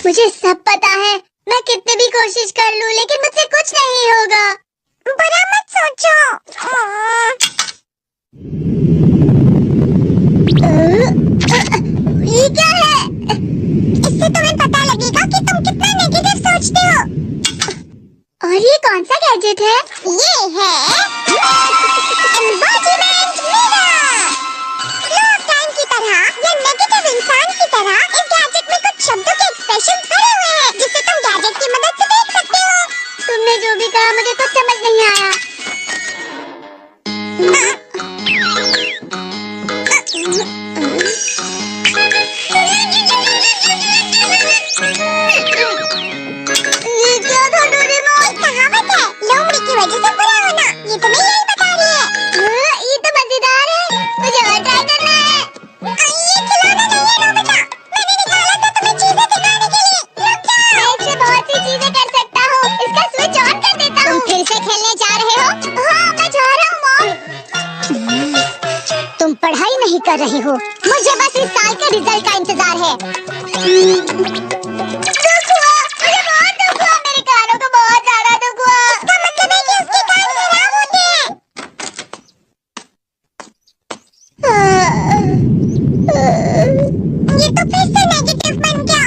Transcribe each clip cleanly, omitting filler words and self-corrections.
मुझे सब पता है। मैं कितनी भी कोशिश कर लूं लेकिन मुझसे कुछ नहीं होगा। बुरा मत सोचो। ये क्या है? इससे तुम्हें पता लगेगा कि तुम कितना नेगेटिव सोचते हो। और ये कौन सा गैजेट है? ये है embodiment mirror. Flow of time की तरह या नेगेटिव इंसान की तरह इस गैजेट में कुछ शब्दों के एक्सप्रेशंस भरे हुए हैं जिसे तुम गैजेट की मदद से देख सकते हो। तुमने जो भी कहा मुझे कुछ समझ नहीं आया। ये क्या था डोरेमोन? कहावत है लोमड़ी की वजह से बुरा होना। ये तुम्हें यही बता रही है। ये तो मजेदार है, मुझे और ट्राई करना है। ये खिलौना नहीं है नोबिता, मैंने निकाला था तुम्हें चीजें सिखाने के लिए। रुक जाओ। मैं इससे बहुत सी चीजें कर सकता हूँ। इसका स्विच ऑन कर देता हूँ। तुम फिर से खेलने जा रहे हो? हाँ मैं जा रहा हूँ मॉम। तुम पढ़ाई नहीं कर रही हो, मुझे बस इस साल के रिजल्ट का इंतजार है। दुख हुआ, मुझे बहुत दुख हुआ, मेरे कानों को बहुत ज्यादा दुख हुआ। इसका मतलब है कि उसके कान खराब होते हैं। ये तो फिर से नेगेटिव बन गया।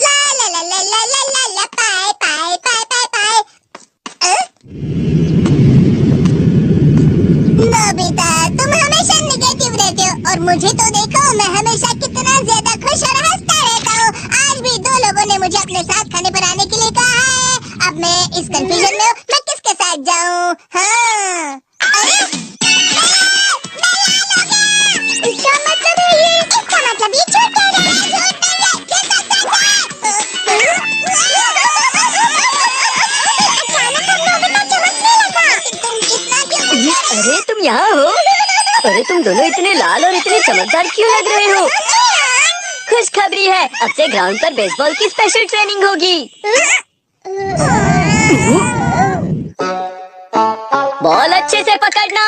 ला ला ला ला ला ला ला ला पाए पाए पाए पाए पाए। नोबिता तुम हमेशा नेगेटिव रहते हो और मुझे तो देखो, मैं हमेशा कितना ज्यादा खुश और हंसता रहता हूँ। आज भी 2 लोगों ने मुझे अपने साथ खाने पर आने के लिए कहा है। अब मैं इस कंफ्यूजन में हूँ, मैं किसके साथ जाऊँ? हाँ अरे इसका मतलब है ये, इसका मतलब ये झूठ कह रहा है, झूठ नहीं है, अचानक हम लोगों को चमकने लगा। तुम इतना क्यों? अरे तुम यहाँ हो? अरे तुम दोनों इतने लाल और इतने चमकदार क्यों लग रहे हो? खुशखबरी है, अब से ग्राउंड पर बेसबॉल की स्पेशल ट्रेनिंग होगी। बॉल अच्छे से पकड़ना।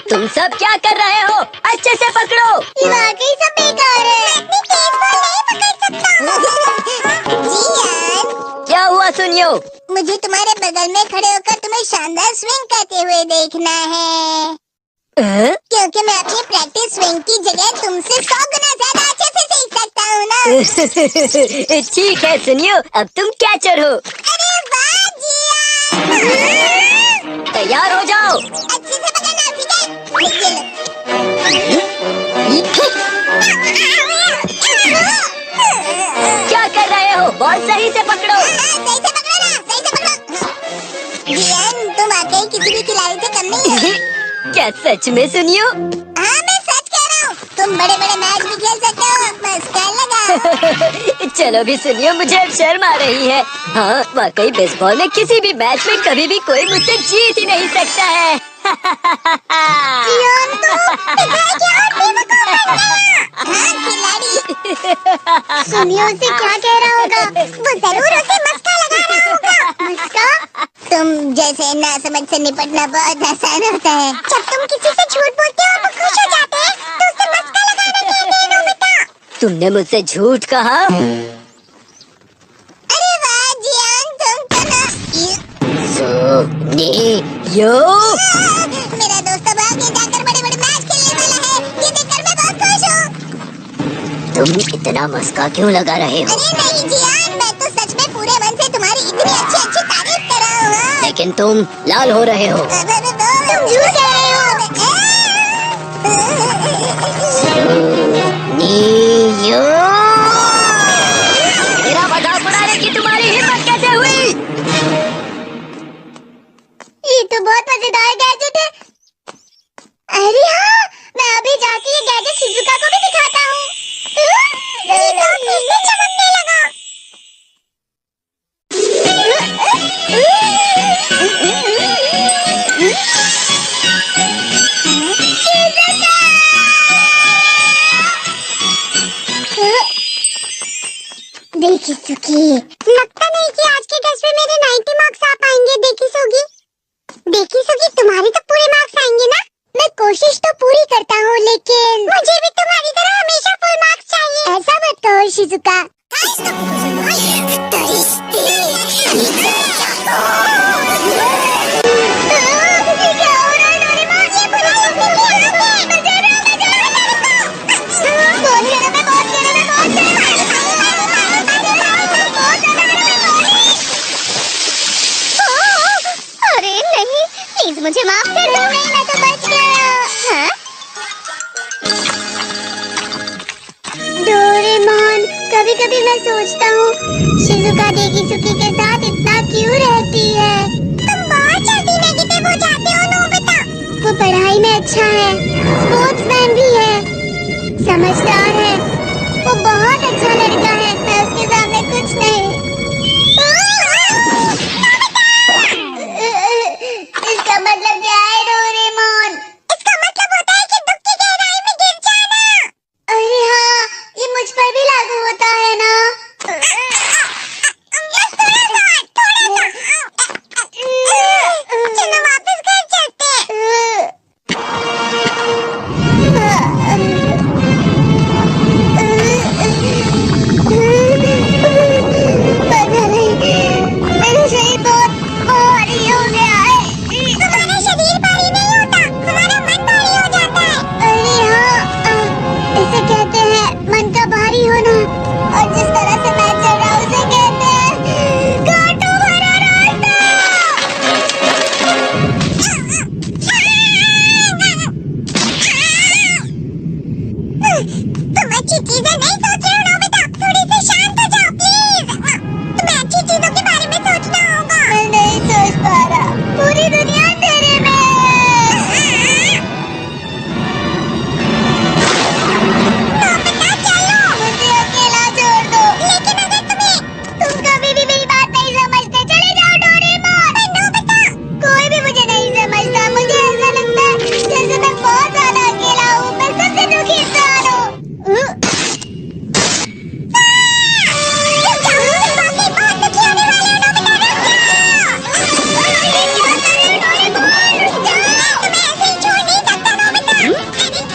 तुम सब क्या कर रहे हो? अच्छे से पकड़ो। ये वाकई सब बेकार है। मैं बेसबॉल नहीं पकड़ सकता। जियान, क्या हुआ सुनियो? मुझे तुम्हारे बगल में खड़े होकर तुम्हें शानदार स्विंग करते हुए देखना है। क्योंकि मैं अपनी प्रैक्टिस स्विंग की जगह तुमसे 100 गुना ज्यादा अच्छे से सीख सकता हूँ ना। ठीक है सुनियो, अब तुम कैचर हो। अरे वाह जियान। तैयार हो जाओ। अच्छे से पकड़ना, ठीक है? क्या कर रहे हो? बॉल सही से पकड़ो। सही से पकड़ो ना, सही से पकड़ो। जियान तुम वाकई किसी भी खिलाड़ी से कम नहीं है। क्या सच में सुनियो? हाँ मैं सच कह रहा हूँ, तुम बड़े बड़े मैच भी खेल सकते हो, बस कर लगा। चलो भी सुनियो, मुझे अब शर्म आ रही है। हाँ वाकई बेसबॉल में किसी भी मैच में कभी भी कोई मुझसे जीत ही नहीं सकता है। जियान तो दिखाई क्या और बेवकूफ बन गया। हाँ खिलाड़ी। सुनियो उसे क्या कह रहा होगा? वो जरूर उसे मस्का लगा रहा होगा। मस्का? तुम जैसे नासमझ से निपटना बहुत आसान होता है। जब तुम किसी से झूठ बोलते हो और वो खुश हो जाते हैं तो उसे मस्का लगाना कहते हैं नोबिता। तुमने मुझसे झूठ कहा? अरे वाह जियान, तुम तो ना यो मेरा दोस्त अब आगे जाकर बड़े बड़े मैच खेलने वाला है। ये देखकर मैं बहुत खुश हूँ। तुम इतना मस्का क्यों लगा रहे हो? अरे नहीं जियान, मैं तो सच में पूरे मन से तुम्हारी इतनी अच्छी अच्छी तारीफ कर रहा हूँ। लेकिन तुम लाल हो रहे हो। तुम झूठ कह रहे हो। मेरा मजाक उड़ाने की तुम्हारी हिम्मत कैसे हुई? ये तो बहुत मजेदार गैजेट है। अरे हाँ, मैं अभी जाके ये गैजेट शिजुका को भी दिखाता हूँ। ये तो फिर से चमकने लगा। देखी सुखी, लगता नहीं कि आज के टेस्ट में मेरे 90 मार्क्स आ पाएंगे। देखी सुगी तुम्हारे तो पूरे मार्क्स आएंगे ना? मैं कोशिश तो पूरी करता हूँ, लेकिन मुझे भी तुम्हारी तरह हमेशा फुल मार्क्स चाहिए। ऐसा मत कहो शिजुका। अरे नहीं, प्लीज मुझे माफ कर दो। नहीं, मैं तो बच गया। हाँ? डोरेमोन, कभी-कभी मैं सोचता हूँ शिजुका डेकिसुकी के साथ इतना क्यों रहती है। तुम बहुत जल्दी नेगेटिव हो जाते हो नोबिता। वो पढ़ाई में अच्छा है, स्पोर्ट्समैन भी है, समझदार है, वो बहुत अच्छा लड़का है। मैं उसके सामने कुछ नहीं। इसका मतलब क्या है डोरेमोन? इसका मतलब होता है कि दुख की गहराई में गिर जाना। अरे हाँ, ये मुझ पर भी लागू होता है ना। चलो वापस घर चलते हैं। पता नहीं, मेरा शरीर बहुत भारी हो गया है। तुम्हारा शरीर भारी नहीं होता, हमारा मन भारी हो जाता है। अरे हाँ, इसे कहते हैं मन का भारी होना। और जिस तरह से मैं चल रहा हूँ उसे कहते हैं कांटों भरा रास्ता। तुम अच्छी चीजें नहीं सोच रहे हो नोबिता, थोड़ी सी शांत हो जाओ प्लीज। तुम्हें अच्छी चीजों के बारे में सोचना होगा। मैं नहीं सोच पा रहा, पूरी दुनिया अंधेरे में है। नोबिता चलो, मुझे अकेला छोड़ दो। लेकिन अगर तुम कभी भी मेरी बात नहीं समझते, चले जाओ डोरेमोन। नोबिता, कोई भी मुझे नहीं समझता। मुझे ऐसा लगता है जैसे मैं बहुत ज्यादा अकेला हूँ। मैं सबसे दुखी इंसान हूँ।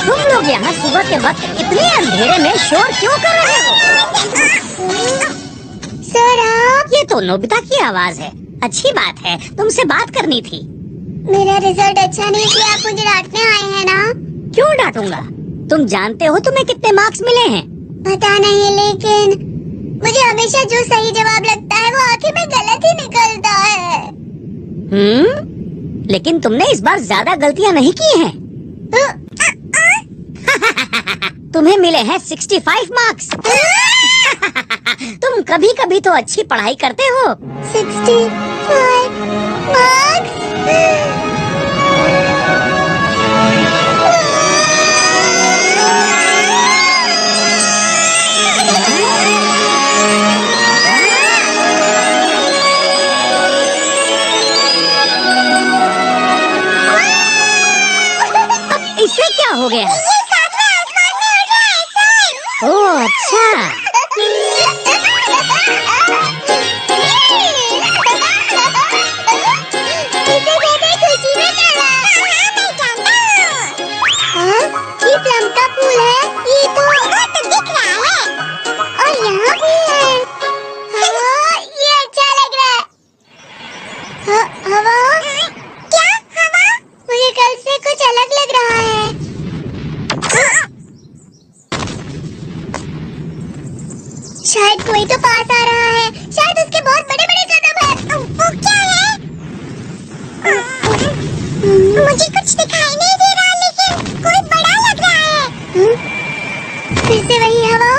तुम लोग यहाँ सुबह के वक्त इतने अंधेरे में शोर क्यों कर रहे हो? सर आप? ये तो नोबिता की आवाज है। अच्छी बात है, तुमसे बात करनी थी। मेरा रिजल्ट अच्छा नहीं किया, आप मुझे डांटने आए हैं ना? क्यों डांटूंगा? तुम जानते हो तुम्हें कितने मार्क्स मिले हैं? पता नहीं, लेकिन मुझे हमेशा जो सही जवाब लगता है वो आखिर में गलत ही निकलता है। लेकिन तुमने इस बार ज्यादा गलतियाँ नहीं की हैं। तुम्हें मिले हैं 65 मार्क्स। तुम कभी कभी तो अच्छी पढ़ाई करते हो। 65 मार्क्स? इससे क्या हो गया? ये सातवें आसमान में उड़ रहा है सर। ओह अच्छा। इसे कहते खुशी में चला। हाँ, मैं जानता हूँ। हाँ, ये प्लम का फूल है। ये तो दिख रहा है। और यहाँ भी है। हाँ, ये अच्छा लग रहा है। हवा? क्या हवा? मुझे कल से कुछ अलग लग रहा है। शायद कोई तो पास आ रहा है। शायद उसके बहुत बड़े-बड़े कदम हैं। वो क्या है? मुझे कुछ दिखाई नहीं दे रहा, लेकिन कोई बड़ा लग रहा है। फिर से वही हवा।